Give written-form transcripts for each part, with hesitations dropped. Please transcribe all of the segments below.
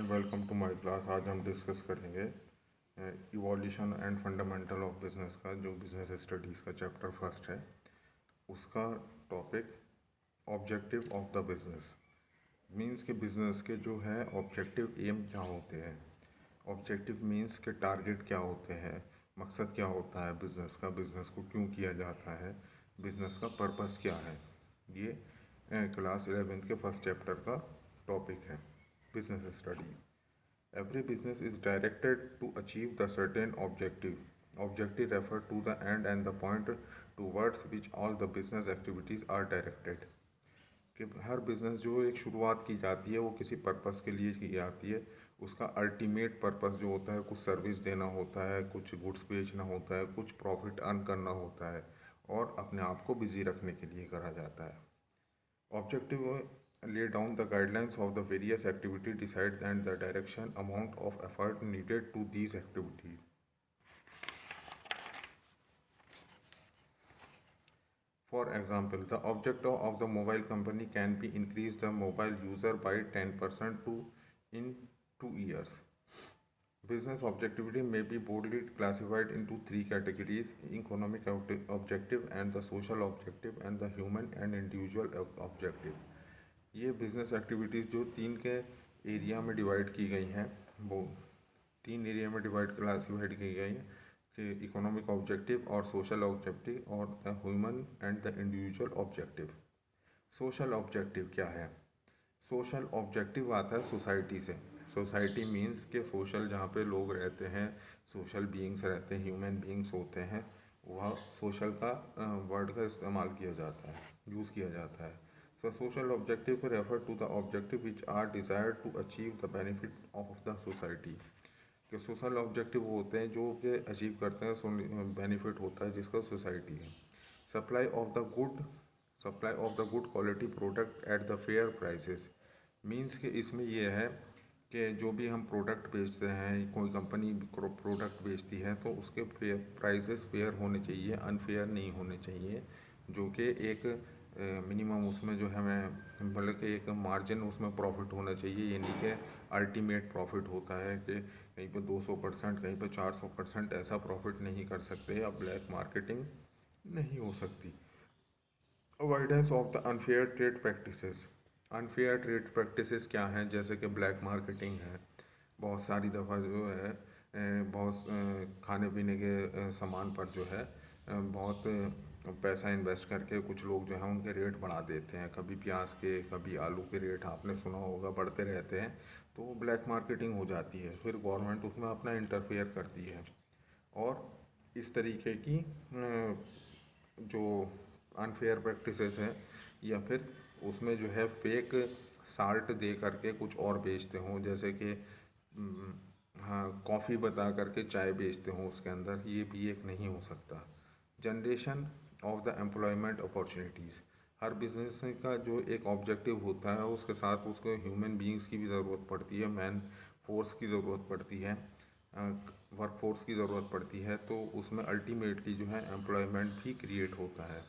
And welcome to my class. आज हम discuss करेंगे evolution and fundamental of business का, जो बिजनेस स्टडीज़ का चैप्टर फर्स्ट है, उसका topic objective of the business. Means के बिजनेस के जो है ऑब्जेक्टिव एम क्या होते हैं। ऑब्जेक्टिव मींस के टारगेट क्या होते हैं, मकसद क्या होता है बिज़नेस का, बिज़नेस को क्यों किया जाता है, बिज़नेस का पर्पस क्या है। ये क्लास 11th के फर्स्ट चैप्टर का टॉपिक है, business study. Every business is directed to achieve the certain objective. Objective refer to the end and the point towards which all the business activities are directed. कि हर business जो एक शुरुआत की जाती है वो किसी पर्पस के लिए की जाती है। उसका अल्टीमेट पर्पस जो होता है, कुछ सर्विस देना होता है, कुछ गुड्स बेचना होता है, कुछ प्रॉफिट अर्न करना होता है और अपने आप को बिजी रखने के लिए करा जाता है। Objective lay down the guidelines of the various activity, decide and the direction amount of effort needed to these activities. For example, the objective of the mobile company can be increase the mobile user by 10% to in 2 years. Business objectivity may be broadly classified into three categories: economic objective and the social objective and the human and individual objective. ये business activities जो तीन के area में divide की गई हैं, वो तीन एरिया में क्लासिफाइड की गई हैं कि इकोनॉमिक ऑब्जेक्टिव और सोशल ऑब्जेक्टिव और the human and the individual objective. Social objective क्या है? सोशल ऑब्जेक्टिव आता है सोसाइटी से। सोसाइटी मीन्स के सोशल, जहाँ पे लोग रहते हैं, सोशल बीइंग्स रहते हैं, ह्यूमन बीइंग्स होते हैं, वह सोशल का वर्ड का इस्तेमाल किया जाता है, यूज़ किया जाता है। So social objective refer to the objective which are desired to achieve the benefit of the society. कि सोशल ऑब्जेक्टिव वो होते हैं जो कि अचीव करते हैं, बेनिफिट होता है जिसका सोसाइटी है। Supply of the good quality product at the fair prices. Means कि इसमें ये है कि जो भी हम प्रोडक्ट बेचते हैं, कोई कंपनी प्रोडक्ट बेचती है तो उसके प्राइसेस फेयर होने चाहिए, अनफेयर नहीं होने चाहिए। जो कि एक मिनिमम उसमें जो है हमें मतलब कि एक मार्जिन उसमें प्रॉफिट होना चाहिए। ये नहीं कि अल्टीमेट प्रॉफिट होता है कि कहीं पे 200%, कहीं पे 400%, ऐसा प्रॉफिट नहीं कर सकते। या ब्लैक मार्केटिंग नहीं हो सकती। Avoidance of the unfair trade practices. Unfair trade practices क्या हैं? जैसे कि ब्लैक मार्केटिंग है। बहुत सारी दफ़ा जो है बहुत खाने पीने के सामान पर जो है बहुत पैसा इन्वेस्ट करके कुछ लोग जो है उनके रेट बढ़ा देते हैं। कभी प्याज के, कभी आलू के रेट आपने सुना होगा बढ़ते रहते हैं, तो वो ब्लैक मार्केटिंग हो जाती है। फिर गवर्नमेंट उसमें अपना इंटरफेयर करती है और इस तरीके की जो अनफेयर प्रैक्टिसेस हैं, या फिर उसमें जो है फेक साल्ट दे करके कुछ और बेचते हों, जैसे कि हाँ, कॉफ़ी बता करके चाय बेचते हों उसके अंदर, ये भी एक नहीं हो सकता। Generation of the employment opportunities. Her business का जो एक ऑब्जेक्टिव होता है उसके साथ उसको ह्यूमन बीइंग्स की भी ज़रूरत पड़ती है, मैन फोर्स की ज़रूरत पड़ती है, वर्क फोर्स की ज़रूरत पड़ती है। तो उसमें अल्टीमेटली जो है एम्प्लॉयमेंट भी क्रिएट होता है।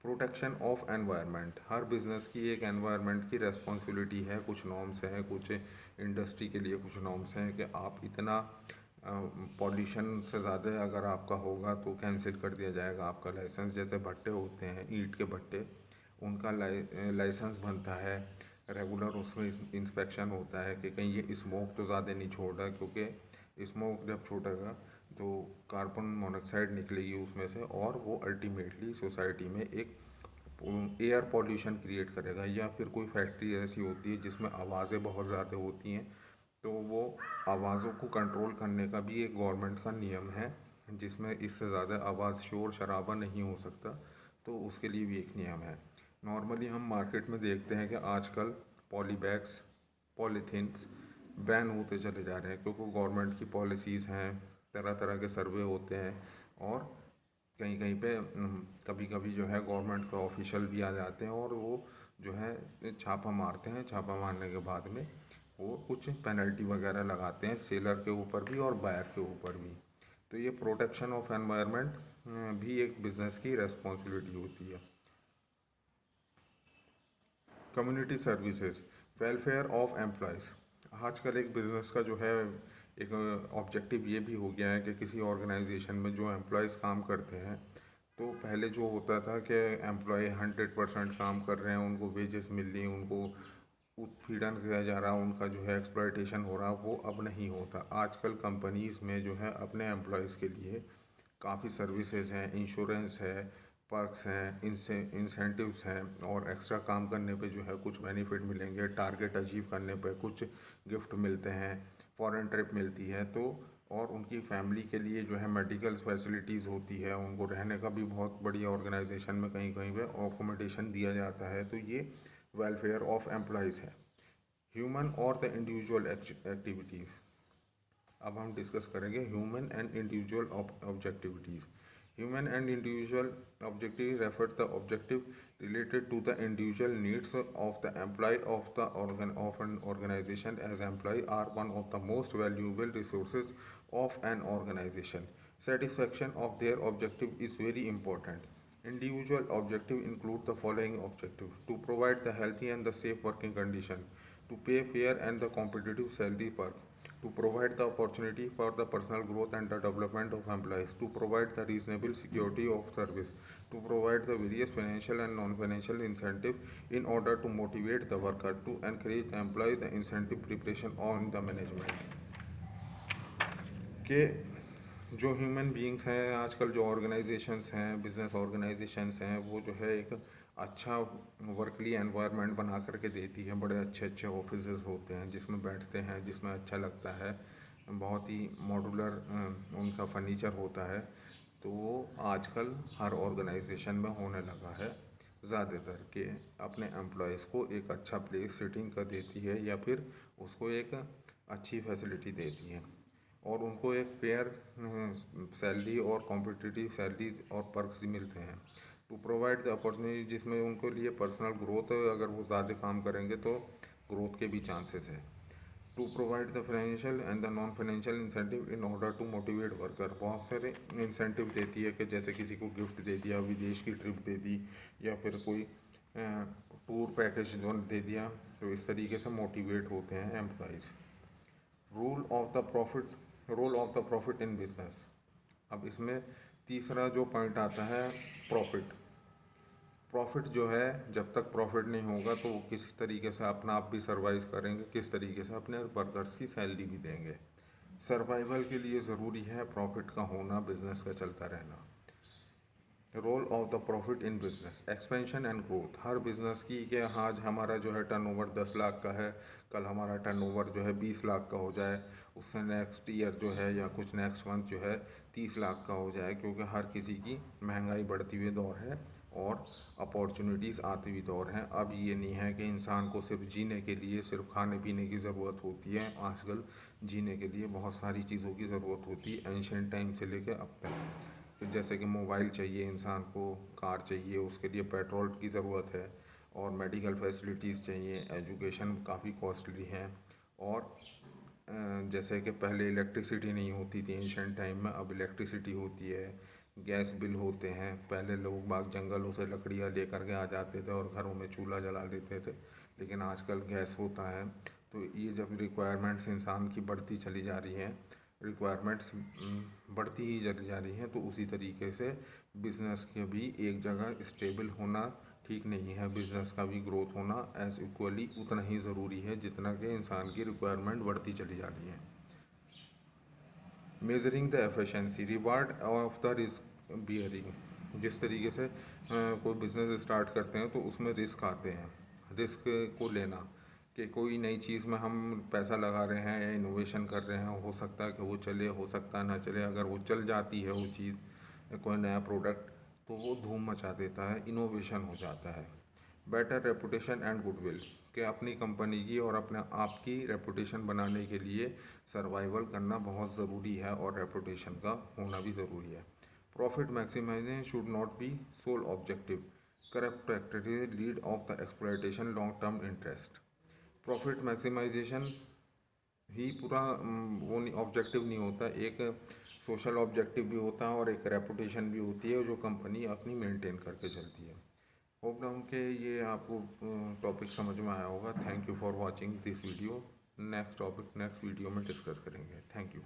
Protection of environment. Her business की एक एनवायरनमेंट की रेस्पॉन्सिबिलिटी है। कुछ नॉर्म्स हैं, कुछ इंडस्ट्री के लिए कुछ नॉर्म्स हैं कि आप इतना पॉल्यूशन से ज़्यादा अगर आपका होगा तो कैंसिल कर दिया जाएगा आपका लाइसेंस। जैसे भट्टे होते हैं, ईंट के भट्टे, उनका लाइसेंस बनता है रेगुलर, उसमें इंस्पेक्शन होता है कि कहीं ये स्मोक तो ज़्यादा नहीं छोड़ रहा, क्योंकि स्मोक जब छोड़ेगा तो कार्बन मोनोऑक्साइड निकलेगी उसमें से और वो अल्टीमेटली सोसाइटी में एक एयर पॉल्यूशन क्रिएट करेगा। या फिर कोई फैक्ट्री ऐसी होती है जिसमें आवाज़ें बहुत ज़्यादा होती हैं, तो वो आवाज़ों को कंट्रोल करने का भी एक गवर्नमेंट का नियम है, जिसमें इससे ज़्यादा आवाज़, शोर शराबा नहीं हो सकता, तो उसके लिए भी एक नियम है। नॉर्मली हम मार्केट में देखते हैं कि आजकल पॉलीबैग्स, पॉलीथीन्स बैन होते चले जा रहे हैं, क्योंकि गवर्नमेंट की पॉलिसीज़ हैं, तरह तरह के सर्वे होते हैं और कहीं कहीं पे कभी कभी जो है गवर्नमेंट के ऑफिशियल भी आ जाते हैं और वो जो है छापा मारते हैं। छापा मारने के बाद में वो कुछ पेनल्टी वगैरह लगाते हैं सेलर के ऊपर भी और बायर के ऊपर भी। तो ये प्रोटेक्शन ऑफ एनवायरनमेंट भी एक बिज़नेस की रेस्पॉन्सिबिलिटी होती है। Community services, welfare of employees. आजकल एक बिज़नेस का जो है एक ऑब्जेक्टिव ये भी हो गया है कि किसी ऑर्गेनाइजेशन में जो एम्प्लॉयज़ काम करते हैं, तो पहले जो होता था कि एम्प्लॉय 100% काम कर रहे हैं, उनको वेजेस मिल रही, उनको उत्पीड़न किया जा रहा, उनका जो है एक्सप्लॉयटेशन हो रहा, वो अब नहीं होता। आजकल कंपनीज़ में जो है अपने एम्प्लॉयज़ के लिए काफ़ी सर्विसेज हैं, इंश्योरेंस है, पर्क्स हैं, इंसेंटिव्स हैं, और एक्स्ट्रा काम करने पे जो है कुछ बेनिफिट मिलेंगे, टारगेट अचीव करने पे कुछ गिफ्ट मिलते हैं, फॉरेन ट्रिप मिलती है, तो और उनकी फैमिली के लिए जो है मेडिकल फैसिलिटीज़ होती है, उनको रहने का भी बहुत बड़ी ऑर्गेनाइजेशन में कहीं कहीं पे अकोमोडेशन दिया जाता है। तो ये वेलफेयर ऑफ एम्प्लॉयज़ है। ह्यूमन और द इंडिविजुअल एक्टिविटीज़। अब हम डिस्कस करेंगे human and individual objectivities. Human and individual objective refer the objective related to the individual needs of the employee of an organization, as employee are one of the most valuable resources of an organization. Satisfaction of their objective is very important. Individual objective include the following objective: to provide the healthy and the safe working condition, to pay fair and the competitive salary perk, to provide the opportunity for the personal growth and the development of employees, to provide the reasonable security of service, to provide the various financial and non-financial incentive in order to motivate the worker, to encourage the employee, the incentive preparation on the management। के जो human beings हैं, आजकल जो organisations हैं, business organisations हैं, वो जो है एक अच्छा वर्कली एनवायरनमेंट बना करके देती है। बड़े अच्छे अच्छे ऑफिसेज होते हैं जिसमें बैठते हैं, जिसमें अच्छा लगता है, बहुत ही मॉड्यूलर उनका फर्नीचर होता है। तो वो आजकल हर ऑर्गेनाइजेशन में होने लगा है ज़्यादातर, के अपने एम्प्लॉयज़ को एक अच्छा प्लेस सिटिंग का देती है, या फिर उसको एक अच्छी फैसिलिटी देती है, और उनको एक फेयर सैलरी और कॉम्पिटिटिव सैलरी और पर्क्स मिलते हैं। टू प्रोवाइड द अपॉर्चुनिटी, जिसमें उनको लिए पर्सनल ग्रोथ, अगर वो ज़्यादा काम करेंगे तो ग्रोथ के भी चांसेस है। To provide the financial and the non financial incentive in order to motivate worker. बहुत सारे इंसेंटिव देती है कि जैसे किसी को गिफ्ट दे दिया, विदेश की ट्रिप दे दी, या फिर कोई टूर पैकेज दे दिया, तो इस तरीके से मोटिवेट होते हैं employees. Rule of the profit role of the profit in business. अब इसमें तीसरा जो पॉइंट आता है, प्रॉफिट। प्रॉफिट जो है, जब तक प्रॉफिट नहीं होगा तो वो किस तरीके से अपना आप भी सर्वाइव करेंगे, किस तरीके से अपने वर्कर्स की सैलरी भी देंगे। सर्वाइवल के लिए ज़रूरी है प्रॉफिट का होना, बिजनेस का चलता रहना। Role of the profit in business expansion and growth. हर बिजनेस की कि आज हमारा जो है टर्नओवर 10 लाख का है, कल हमारा टर्नओवर जो है 20 लाख का हो जाए, उससे नेक्स्ट ईयर जो है या कुछ नेक्स्ट मंथ जो है 30 लाख का हो जाए, क्योंकि हर किसी की महंगाई बढ़ती हुई दौर है और अपॉर्चुनिटीज़ आती हुई दौर हैं। अब ये नहीं है कि इंसान को सिर्फ जीने के लिए सिर्फ खाने पीने की ज़रूरत होती है। आजकल जीने के लिए बहुत सारी चीज़ों की ज़रूरत होती है, एंशियंट टाइम से लेकर अब तक। तो जैसे कि मोबाइल चाहिए इंसान को, कार चाहिए, उसके लिए पेट्रोल की ज़रूरत है, और मेडिकल फैसिलिटीज़ चाहिए, एजुकेशन काफ़ी कॉस्टली है, और जैसे कि पहले इलेक्ट्रिसिटी नहीं होती थी एंशियंट टाइम में, अब इलेक्ट्रिसिटी होती है, गैस बिल होते हैं। पहले लोग बाग जंगलों से लकड़ियाँ लेकर के आ जाते थे और घरों में चूल्हा जला देते थे, लेकिन आजकल गैस होता है। तो ये जब रिक्वायरमेंट्स इंसान की बढ़ती चली जा रही हैं, रिक्वायरमेंट्स बढ़ती ही चली जा रही हैं, तो उसी तरीके से बिज़नेस के भी एक जगह स्टेबल होना ठीक नहीं है। बिज़नेस का भी ग्रोथ होना एज इक्वली उतना ही ज़रूरी है जितना कि इंसान की रिक्वायरमेंट बढ़ती चली जा रही है। Measuring the efficiency reward of the risk bearing. जिस तरीके से कोई बिज़नेस स्टार्ट करते हैं तो उसमें रिस्क आते हैं, रिस्क को लेना, कि कोई नई चीज़ में हम पैसा लगा रहे हैं या इनोवेशन कर रहे हैं, हो सकता है कि वो चले, हो सकता है ना चले। अगर वो चल जाती है वो चीज़, कोई नया प्रोडक्ट, तो वो धूम मचा देता है, इनोवेशन हो जाता है। बेटर रेपुटेशन एंड गुडविल, कि अपनी कंपनी की और अपने आप की रेपुटेशन बनाने के लिए सर्वाइवल करना बहुत ज़रूरी है, और रेपुटेशन का होना भी ज़रूरी है। Profit maximisation should not be sole objective. Corrupt practice lead of the exploitation long term interest. Profit maximisation ही पूरा वो नहीं, ऑब्जेक्टिव नहीं होता। एक सोशल ऑब्जेक्टिव भी होता है और एक रेपुटेशन भी होती है जो कंपनी अपनी मेंटेन करके चलती है। होप डाउन के ये आपको टॉपिक समझ में आया होगा। Thank you for watching this video. Next topic next video में डिस्कस करेंगे। Thank you.